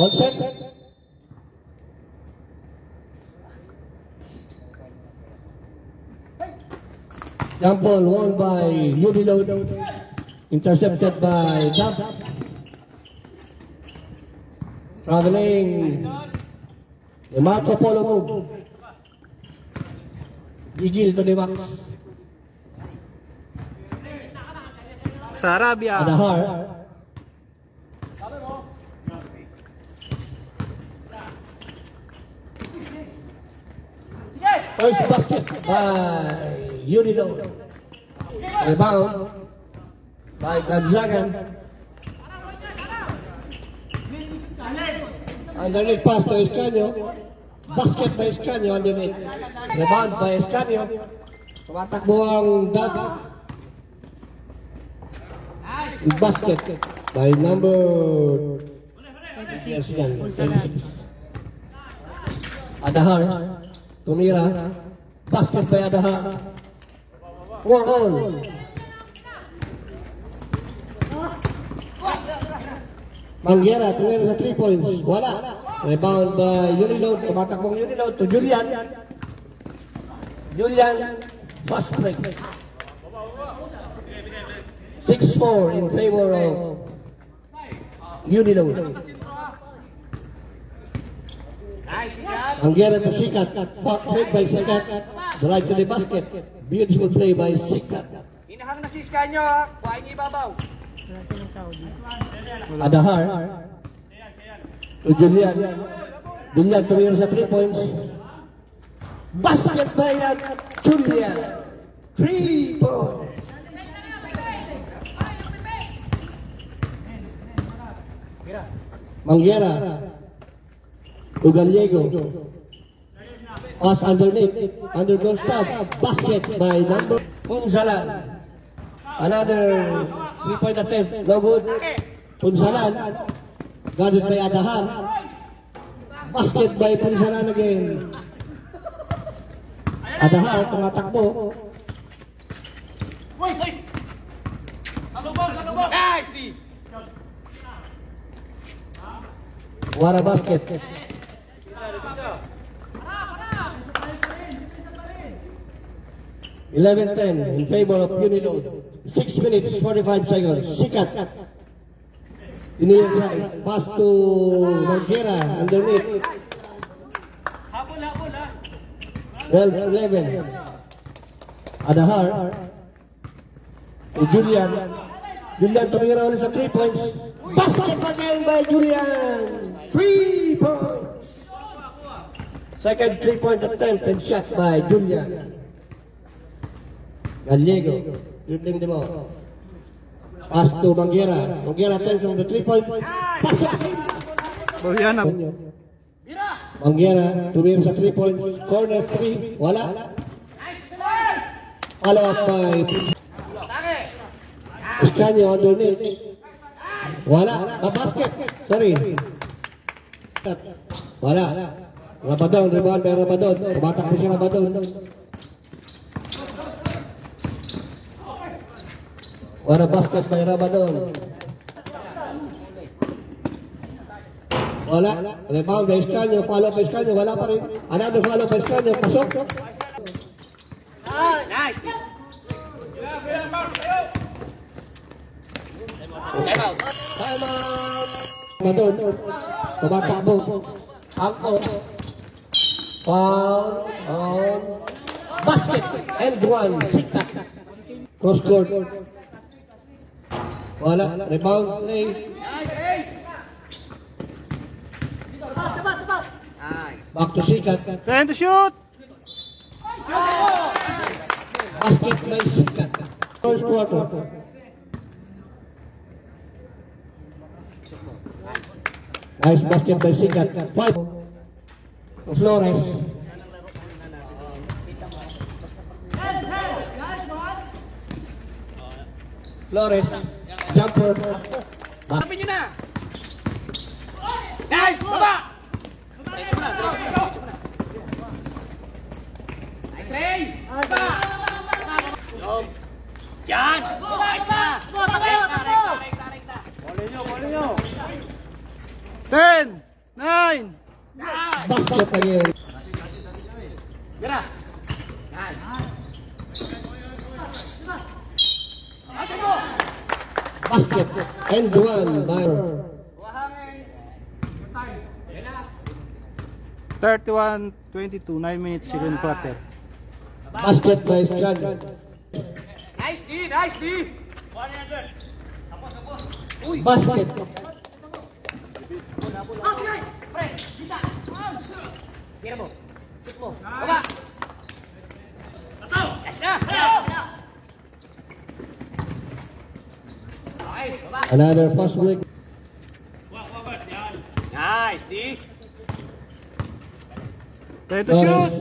All set? Jump ball won by Udilode, intercepted by Dab. Traveling the Marco Polo move. Igil to the box. Sarabia. Adahar. First basket by Udilode. Rebound by Gonzaga. Underneath pass to Escanio. Basket by Escanio underneath. Rebound by Escanio. Tumatakbo ang Dab. Basket by number 26. Adahar. Tumira. Basket by Adahar. 4-all. Manguera, tumira sa 3 points. Wala. Rebound by Udilode. Tumatakbong Udilode to Julian. Julian, fast break. 6-4 in favor of Udilode. Manguera to Sikat. Fast break by Sikat. Drive to the basket. Beautiful play by Sikat. Inahang na si Escanio ha. Kuhain niyo ibabaw. Adahar to Julian. Julian tumira sa 3 points. Basket by Julian. 3 points. Manguera to Gallego. Pass underneath. Undergoes stop. Basket by number Punsalan. Another 3-point attempt. No good. Punsalan. Got it by Adahar. Basket by Punsalan again. Adahar, tumatakbo. Nice, Steve. What a basket. (11-10) in favor of Udilode. 6 minutes 45 seconds. Sikat. Inside. Pass to Manguera underneath. Habol ha. 12-11. Adahar. To Julian. Julian tumira ulit sa 3 points. Basket again by Julian. 3 points. Second 3-point attempt and shot by Julian. Gallego, dribbling the ball. Pass to Manguera. Manguera attempts on the 3-point. Pass again. Boyana. Manguera, tumira sa 3 points. Corner 3. Wala. Follow up by Escanio underneath. Wala. A basket. Sorry. Wala. Rabadon. Rebound by Rabadon. Tumatakbo si Rabadon. What a basket by Rabadon. Wala. Rebound by Escanio. Follow by Escanio. Wala pa rin. Another follow by Escanio. Pasok. Nice. Time out. Rabadon. Tumatakbo. Angko. Foul on basket. And 1. Sikat. Cross court. Wala. Rebound play. Back to Sikat. 10 to shoot. Basket by Sikat. First quarter. Nice basket by Sikat. 5. Flores. Flores. Jumper. Back. Sabi nyo na. Nice. Baba. Nice, Ray. Baba. Yan. Nice na. Rekta. 10. 9. Nice! Basket again. Gara! Nice! Ate mo! Basket. And one by Wahangin! Time! Relax! 31-22, 9 minutes, second quarter. basket by Escanio. Nice D! Nice D! 100! Tapos, tapos! Uy! Basket. Pre! Kita! Tira mo! Shoot mo! Baba! Yes na! Okay, baba! Another fast break. Nice, D! Ready to shoot.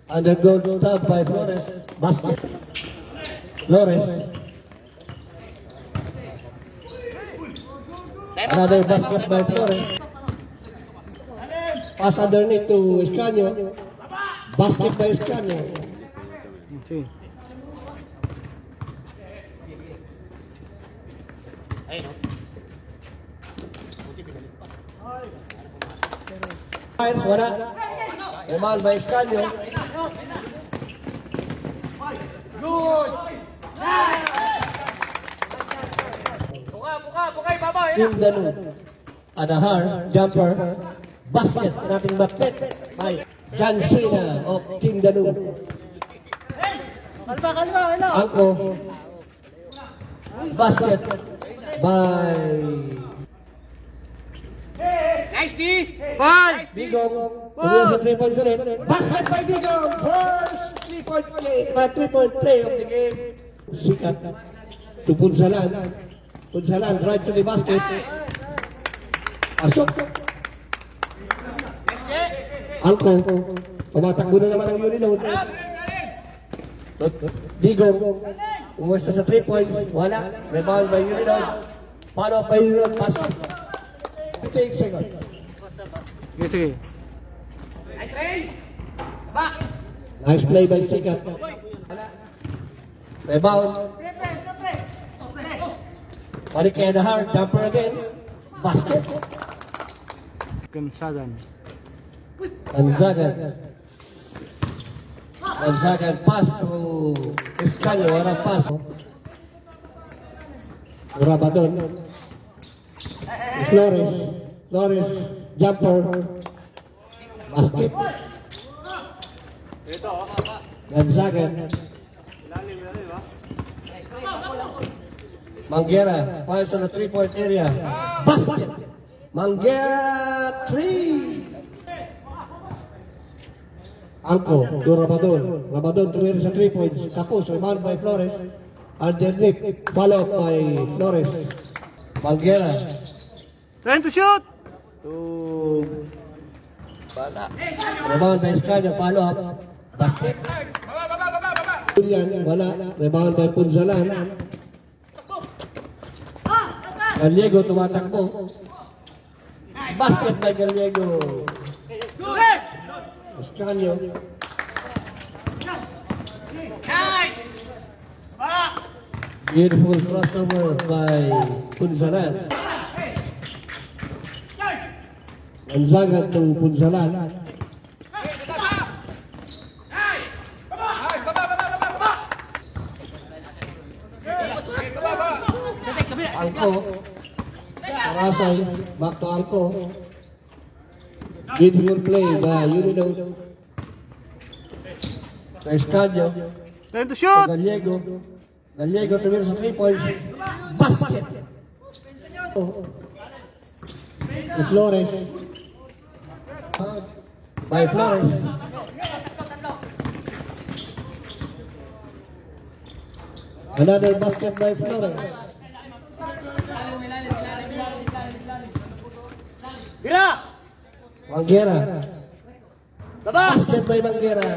Undergoes stop by Flores. Basket. Flores. Another basket by Flores. Pass underneath to Escanio. Basket by Escanio. Okay. Ayun, no? Lines, wala. Rebound by Escanio. Good! Nice! Buka, ibabaw! Yan Team Danu. Adahar, jumper. Basket, nothing but net by John Cena of Team Danu. Angko. Basket by Nice, D! 5. Digong. Tuloy sa 3 points ulit. Basket by Digong. First 3-point play of the game. Sikat. To Punsalan. Punsalan drive to the basket. Pasok. Angko. Tumatakbo na naman ang Uniload. Digong. Umusta sa 3 points. Wala. Rebound by Uniload. Follow up by Uniload. Pasok. 15 seconds. Sige, sige. Nice, Ray! Back! Nice play by Sikat. Rebound. Balik kay Adahar. Jumper again. Basket. Gonzagan. Gonzagan. Gonzagan pass to Escanio. Walang pass. Rabadon. Flores. Flores. Jumper. Basket. Gonzagan. Manguera. Fires on the 3-point area. Basket. Manguera 3. Angko to Rabadon. Rabadon tumira sa 3 points. Kapos, rebound by Flores. Underneath, follow up by Flores. Manguera. Ready to shoot. Rebound by Escanio, follow up. Basket. Julian, wala. Rebound by Punzalan. Gallego tumatakbo. Basket by Gallego. Escanio. Nice! Back! Beautiful crossover by Punzalan. Gonzaga to Punzalan. Alco. Parasay. Back to Alco. Beautiful play by Uniload. Escanio. Ready to shoot. Gallego. Gallego tumira sa 3 points. Basket. Flores. By Flores. Another basket by Flores. Bira! Manguera. Baba! Basket by Manguera.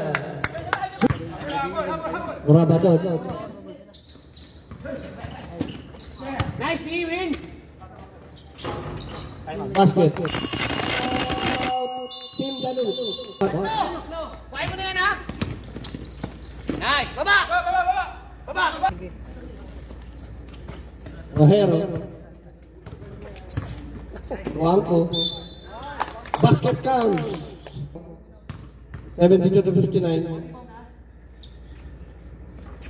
Rabadon. Nice, D! Win! Basket. Team Danu. Kuhain mo na yan, ha? Nice! Baba! Baba! Rojero. Juanco. Basket counts. 72 to 59.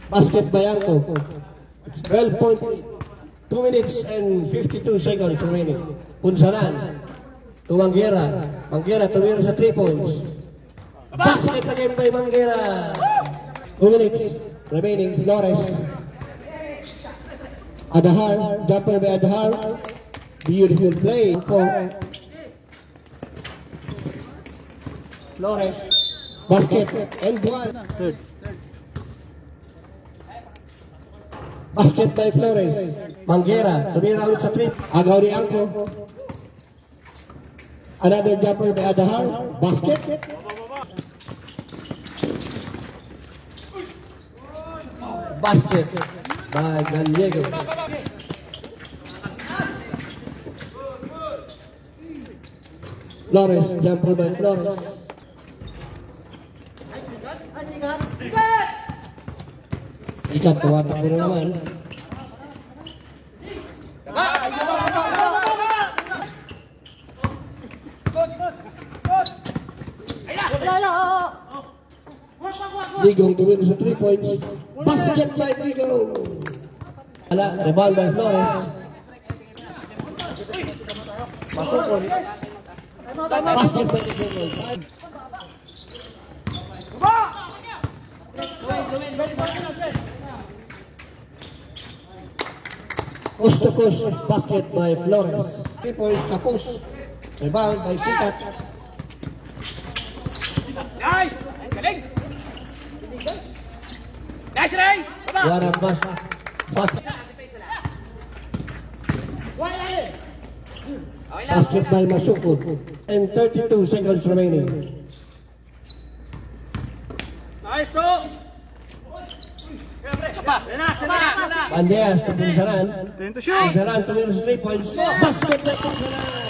Basket by Anko. It's 12 point. 2 minutes and 52 seconds remaining. Punsalan. To Manguera. Manguera tumira sa 3 points. Basket again by Manguera. 2 minutes remaining. Flores. Adahar. Jumper by Adahar. Beautiful play. Flores. Basket. And one. Third. Basket by Flores. Manguera. Tumira ulit sa trip. Agaw ni Anko. Another jumper by Adahar. Basket. Basket by Gallego. Flores. Jumper by Flores. Ikat, tuwatak mo naman. Digong tumira sa 3 points. Basket by Digong. Ala, rebound by Flores. Basket by Digong. Coast to coast basket by Flores. 3 points kapos. Rebound by Sikat. Nice! Galing! Nice, Ray! Warang basket. Basket by Masuko. And 32 seconds remaining. Nice, bro! Bandeas to Punsalan. Time to shoot. Punsalan tumira sa 3 points. Basket by Punsalan.